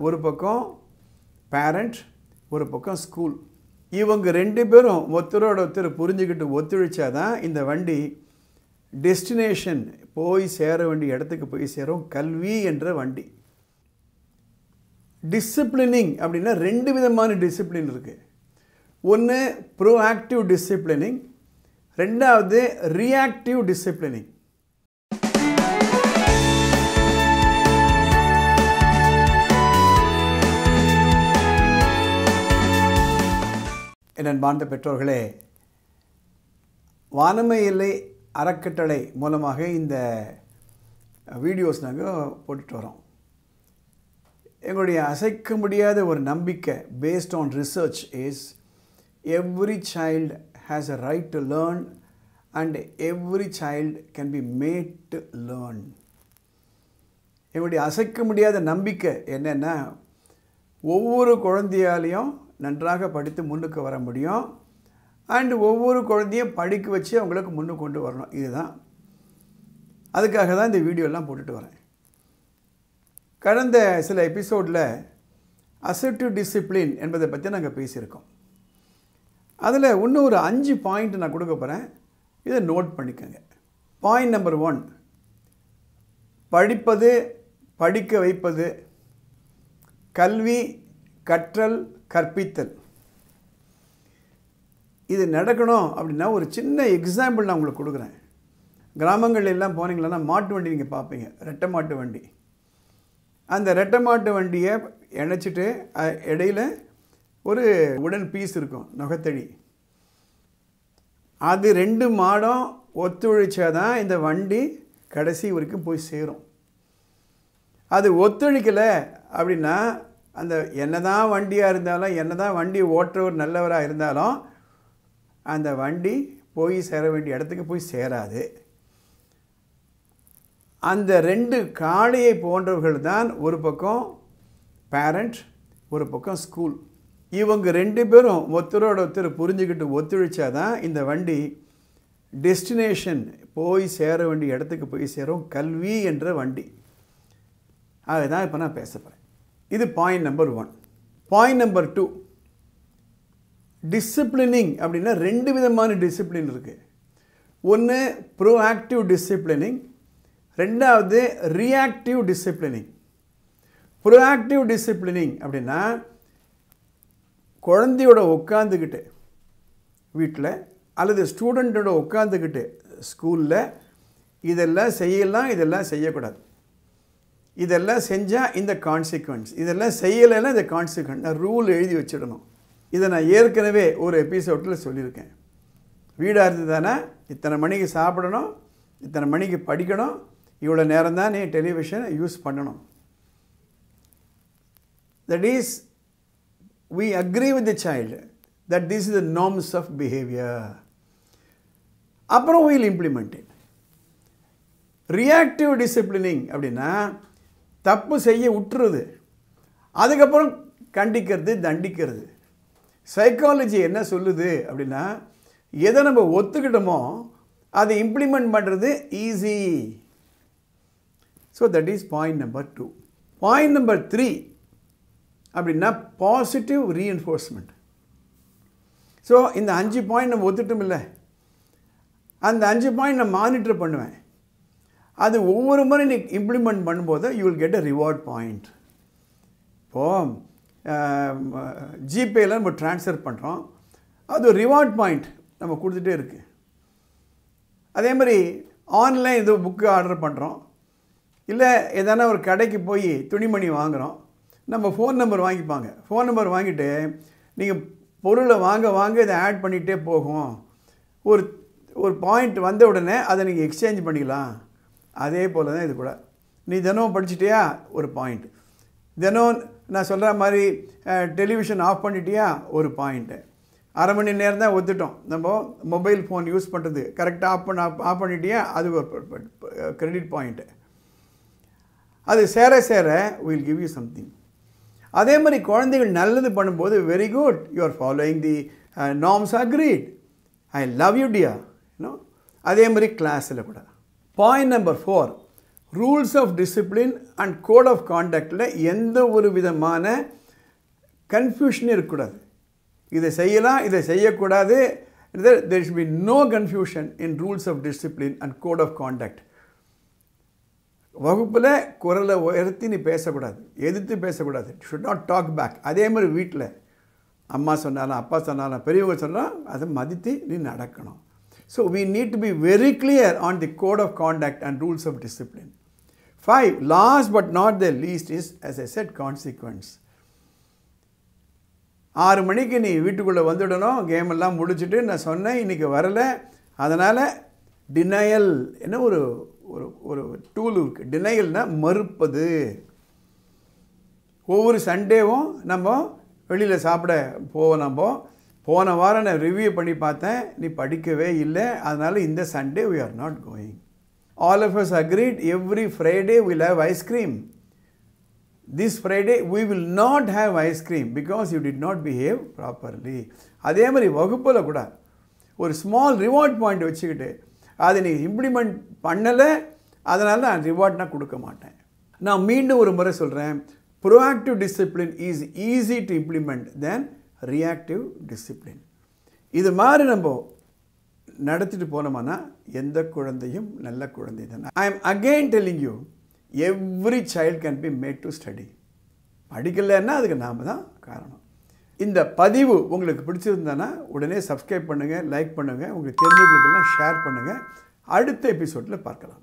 ஒரு பக்கம் பேரண்ட், ஒரு பக்கம் ஸ்கூல். இவங்க ரெண்டு பேரும் ஒருத்தரோட ஒருத்தர் புரிஞ்சுக்கிட்டு ஒத்துழைச்சாதான் இந்த வண்டி டெஸ்டினேஷன் போய் சேர வேண்டிய இடத்துக்கு போய் சேரும். கல்வி என்ற வண்டி. டிசிப்ளினிங் அப்படின்னா ரெண்டு விதமான டிசிப்ளின் இருக்குது. ஒன்று ப்ரோஆக்டிவ் டிசிப்ளினிங், ரெண்டாவது ரியாக்டிவ் டிசிப்ளினிங். என் அன்பார்ந்த பெற்றோர்களே, வானமை எல்லை அறக்கட்டளை மூலமாக இந்த வீடியோஸ் நாங்கள் போட்டுட்டு வரோம். எங்களுடைய அசைக்க முடியாத ஒரு நம்பிக்கை based on research is every child has a right to learn and every child can be made to learn. எங்களுடைய அசைக்க முடியாத நம்பிக்கை என்னென்னா, ஒவ்வொரு குழந்தையாலையும் நன்றாக படித்து முன்னுக்கு வர முடியும். அண்டு ஒவ்வொரு குழந்தையும் படிக்க வச்சு அவங்களுக்கு முன்னுக்கு கொண்டு வரணும். இதுதான், அதுக்காக தான் இந்த வீடியோலாம் போட்டுட்டு வரேன். கடந்த சில எபிசோடில் அசர்ட்டிவ் டிசிப்ளின் என்பதை பற்றி நாங்கள் பேசியிருக்கோம். அதில் இன்னும் ஒரு 5 பாயிண்ட் நான் கொடுக்க போகிறேன். இதை நோட் பண்ணிக்கோங்க. பாயிண்ட் நம்பர் 1, படிப்பது, படிக்க வைப்பது, கல்வி, கற்றல், கற்பித்தல். இது நடக்கணும் அப்படின்னா ஒரு சின்ன எக்ஸாம்பிள் நான் உங்களுக்கு கொடுக்குறேன். கிராமங்கள் எல்லாம் போனீங்களன்னா மாட்டு வண்டி நீங்கள் பார்ப்பீங்க, ரெட்டை மாட்டு வண்டி. அந்த ரெட்டை மாட்டு வண்டியை இணைச்சிட்டு இடையில் ஒரு உடன் பீஸ் இருக்கும், நுகத்தடி. அது 2 மாடும் ஒத்துழைச்சாதான் இந்த வண்டி கடைசி வரைக்கும் போய் சேரும். அது ஒத்துழைக்கலை அப்படின்னா அந்த என்னதான் வண்டியாக இருந்தாலும், என்னதான் வண்டி ஓட்டுறவர் நல்லவராக இருந்தாலும், அந்த வண்டி போய் சேர வேண்டிய இடத்துக்கு போய் சேராது. அந்த 2 காளையை போன்றவர்கள் தான் ஒரு பக்கம் பேரண்ட், ஒரு பக்கம் ஸ்கூல். இவங்க 2 பேரும் ஒருத்தரோட ஒருத்தர் புரிஞ்சுக்கிட்டு ஒத்துழைச்சாதான் இந்த வண்டி டெஸ்டினேஷன் போய் சேர வேண்டிய இடத்துக்கு போய் சேரும். கல்வி என்ற வண்டி. அதுதான் இப்போ நான் பேச போகிறேன். இது point number 1. Point number 2, disciplining அப்படின்னா 2 விதமான டிசிப்ளின் இருக்குது. ஒன்று ப்ரோஆக்டிவ் டிசிப்ளினிங், ரெண்டாவது ரியாக்டிவ் டிசிப்ளினிங். ப்ரோஆக்டிவ் டிசிப்ளினிங் அப்படின்னா குழந்தையோட உட்காந்துக்கிட்டு வீட்டில் அல்லது ஸ்டூடெண்ட்டோட உட்காந்துக்கிட்டு ஸ்கூலில் இதெல்லாம் செய்யலாம், இதெல்லாம் செய்யக்கூடாது, இதெல்லாம் செஞ்சால் இந்த கான்சிக்வன்ஸ், இதெல்லாம் செய்யலைன்னா இந்த கான்சிக்வன்ஸ், ரூல் எழுதி வச்சிடணும். இதை நான் ஏற்கனவே ஒரு எபிசோடில் சொல்லியிருக்கேன். வீடாக இருந்ததுதானே இத்தனை மணிக்கு சாப்பிடணும், இத்தனை மணிக்கு படிக்கணும், இவ்வளோ நேரம் தான் நீ டெலிவிஷனை யூஸ் பண்ணணும். That is we agree with the child that this is the norms of behavior. அப்புறம் we'll implement it. Reactive disciplining அப்படின்னா தப்பு செய்ய விட்டுறது, அதுக்கப்புறம் கண்டிக்கிறது, தண்டிக்கிறது. சைக்காலஜி என்ன சொல்லுது அப்படின்னா, எதை நம்ம ஒத்துக்கிட்டோமோ அதை இம்ப்ளிமெண்ட் பண்ணுறது easy. So that is point number 2. Point number 3 அப்படின்னா பாசிட்டிவ் ரீஎன்ஃபோர்ஸ்மெண்ட். ஸோ இந்த 5 பாயிண்ட் நம்ம ஒத்துட்டோம் இல்லை, அந்த 5 பாயிண்ட் நான் மானிட்டர் பண்ணுவேன். அது ஒவ்வொரு முறை நீ இம்ப்ளிமெண்ட் பண்ணும்போது you will get a reward point. இப்போது ஜிபேயில் நம்ம ட்ரான்ஸ்ஃபர் பண்ணுறோம், அது ஒரு ரிவார்ட் பாயிண்ட் நம்ம கொடுத்துட்டே இருக்குது. அதே மாதிரி ஆன்லைன் ஏதோ புக்கு ஆர்டர் பண்ணுறோம், இல்லை எதனா ஒரு கடைக்கு போய் துணிமணி வாங்குகிறோம், நம்ம ஃபோன் நம்பர் வாங்கிப்பாங்க. ஃபோன் நம்பர் வாங்கிட்டு நீங்கள் பொருளை வாங்க வாங்க இதை ஆட் பண்ணிகிட்டே போகும். ஒரு பாயிண்ட் வந்த உடனே அதை நீங்கள் எக்ஸ்சேஞ்ச் பண்ணிக்கலாம். அதே போல் தான் இது கூட. நீ தினம் படிச்சிட்டியா, ஒரு பாயிண்ட். தினம் நான் சொல்கிற மாதிரி டெலிவிஷன் ஆஃப் பண்ணிட்டியா, ஒரு பாயிண்ட்டு. அரை மணி நேரம் தான் ஒத்துட்டோம். நம்ம மொபைல் ஃபோன் யூஸ் பண்ணுறது கரெக்டாக ஆஃப் பண்ணிட்டியா, அது ஒரு கிரெடிட் பாயிண்ட்டு. அது சேர சேர வில் கிவ் யூ சம்திங். அதே மாதிரி குழந்தைகள் நல்லது பண்ணும்போது very good, you are following the norms, agreed, I love you dear, you know. அதே மாதிரி கிளாஸில் கூட. Point number 4, rules of discipline and code of கான்டக்டில் எந்த ஒரு விதமான கன்ஃபியூஷனே இருக்கக்கூடாது. இதை செய்யலாம், இதை செய்யக்கூடாது. there should be no confusion in rules of discipline and code of conduct. வகுப்பில் குரலை உயர்த்தி நீ பேசக்கூடாது, எதிர்த்து பேசக்கூடாது. Should not talk back. அதே மாதிரி வீட்டில் அம்மா சொன்னாலும் அப்பா சொன்னாலும் பெரியவங்க சொன்னாலும் அதை மதித்து நீ நடக்கணும். So we need to be very clear on the code of conduct and rules of discipline. 5, last but not the least is, as I said, consequence. 6 மணிக்கு நீ வீட்டுக்குள்ளே வந்துடணும், கேம் எல்லாம் முடிச்சுட்டு நான் சொன்னேன் இன்றைக்கி வரலை, அதனால் டினையல் என்ன ஒரு ஒரு ஒரு டூல் இருக்குது. டினையல்னால் மறுப்பது. ஒவ்வொரு சண்டேவும் நம்ம வெளியில் சாப்பிட போவோம். போன வாரம் நான் ரிவ்யூ பண்ணி பார்த்தேன், நீ படிக்கவே இல்லை, அதனால் இந்த Sunday we are not going. All of us agreed every Friday we'll have ice cream. This Friday we will not have ice cream because you did not behave properly. அதே மாதிரி வகுப்பில் கூட ஒரு ஸ்மால் ரிவார்ட் பாயிண்ட் வச்சுக்கிட்டு அதை நீ implement பண்ணலை, அதனால் நான் ரிவார்ட்னா கொடுக்க மாட்டேன். நான் மீண்டும் ஒரு முறை சொல்கிறேன், proactive discipline is easy to implement then reactive discipline. இது மாதிரி நம்ம நடத்திட்டு போனோம்னா எந்த குழந்தையும் நல்ல குழந்தை தான். I am again telling you, every child can be made to study. படிக்கலைன்னா அதுக்கு நாம் தான் காரணம். இந்த பதிவு உங்களுக்கு பிடிச்சிருந்தானா உடனே சப்ஸ்கிரைப் பண்ணுங்கள், லைக் பண்ணுங்கள், உங்களுக்கு தெரிஞ்சவங்களுக்கெல்லாம் ஷேர் பண்ணுங்கள். அடுத்த எபிசோடில் பார்க்கலாம்.